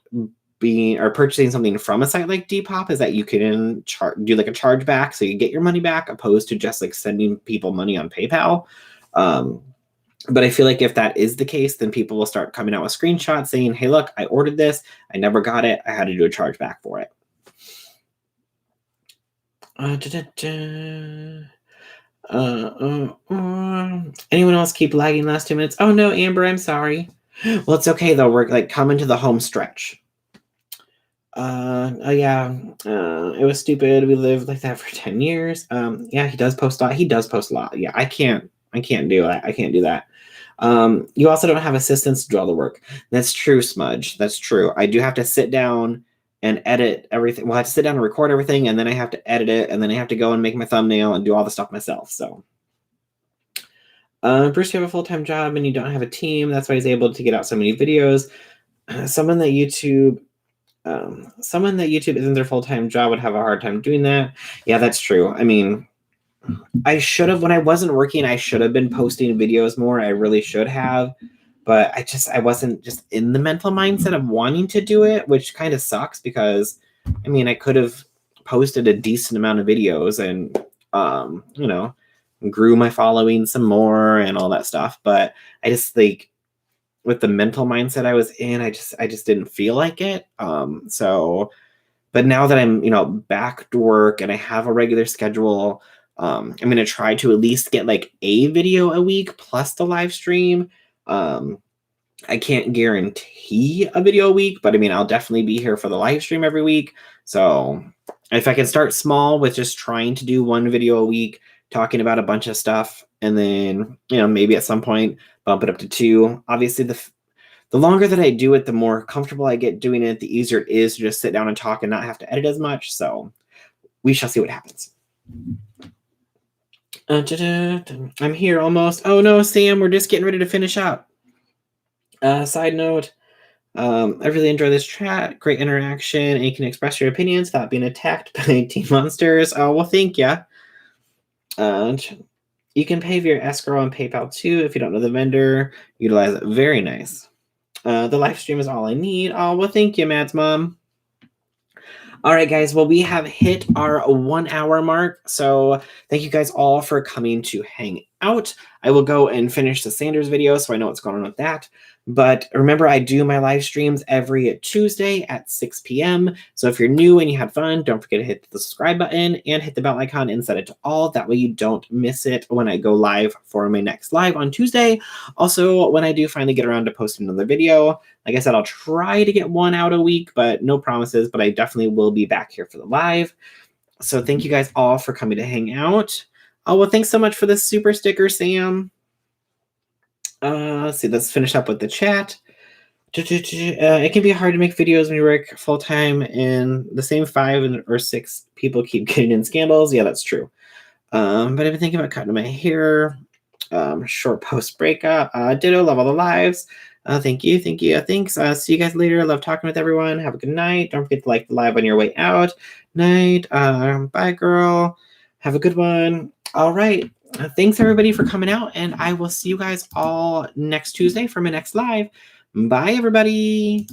purchasing something from a site like Depop is that you can do like a chargeback, so you get your money back, opposed to just like sending people money on PayPal. But I feel like if that is the case, then people will start coming out with screenshots saying, hey, look, I ordered this. I never got it. I had to do a chargeback for it. Anyone else keep lagging last 2 minutes? Oh, no, Amber, I'm sorry. Well, it's okay, though. We're like coming to the home stretch. Oh yeah, it was stupid. We lived like that for 10 years. Yeah, he does post a lot. He does post a lot. Yeah, I can't do it. I can't do that. You also don't have assistants to do all the work. That's true, Smudge. That's true. I do have to sit down and edit everything. Well, I have to sit down and record everything, and then I have to edit it, and then I have to go and make my thumbnail and do all the stuff myself. So, Bruce, you have a full-time job and you don't have a team. That's why he's able to get out so many videos. Someone that YouTube isn't their full-time job would have a hard time doing that. Yeah, that's true. I mean, I should have, when I wasn't working, I should have been posting videos more. I really should have, but I wasn't just in the mental mindset of wanting to do it, which kind of sucks because I mean, I could have posted a decent amount of videos and, grew my following some more and all that stuff. But I just like, with the mental mindset I was in, I just didn't feel like it. But now that I'm, back to work and I have a regular schedule, I'm going to try to at least get like a video a week plus the live stream. I can't guarantee a video a week, but I mean, I'll definitely be here for the live stream every week. So if I can start small with just trying to do one video a week, talking about a bunch of stuff, and then, maybe at some point bump it up to two. Obviously, the longer that I do it, the more comfortable I get doing it, the easier it is to just sit down and talk and not have to edit as much. So we shall see what happens. I'm here almost. Oh no, Sam, we're just getting ready to finish up. Side note, I really enjoy this chat. Great interaction, and you can express your opinions without being attacked by team monsters. Oh, well, thank ya. You can pay via escrow and PayPal too if you don't know the vendor. Utilize it. Very nice. The live stream is all I need. Oh, well, thank you, Matt's mom. All right, guys. Well, we have hit our 1 hour mark. So thank you guys all for coming to hang out. I will go and finish the Sanders video so I know what's going on with that. But remember, I do my live streams every Tuesday at 6 p.m. So if you're new and you had fun, don't forget to hit the subscribe button and hit the bell icon and set it to all. That way you don't miss it when I go live for my next live on Tuesday. Also, when I do finally get around to posting another video, like I said, I'll try to get one out a week, but no promises. But I definitely will be back here for the live. So thank you guys all for coming to hang out. Oh, well, thanks so much for the super sticker, Sam. Let's see, let's finish up with the chat. It can be hard to make videos when you work full-time and the same 5 or 6 people keep getting in scandals. Yeah, that's true. But I've been thinking about cutting my hair. Short post breakup. Ditto, love all the lives. Thank you. Thanks. See you guys later. Love talking with everyone. Have a good night. Don't forget to like the live on your way out. Night. Bye, girl. Have a good one. All right. Thanks, everybody, for coming out, and I will see you guys all next Tuesday for my next live. Bye, everybody.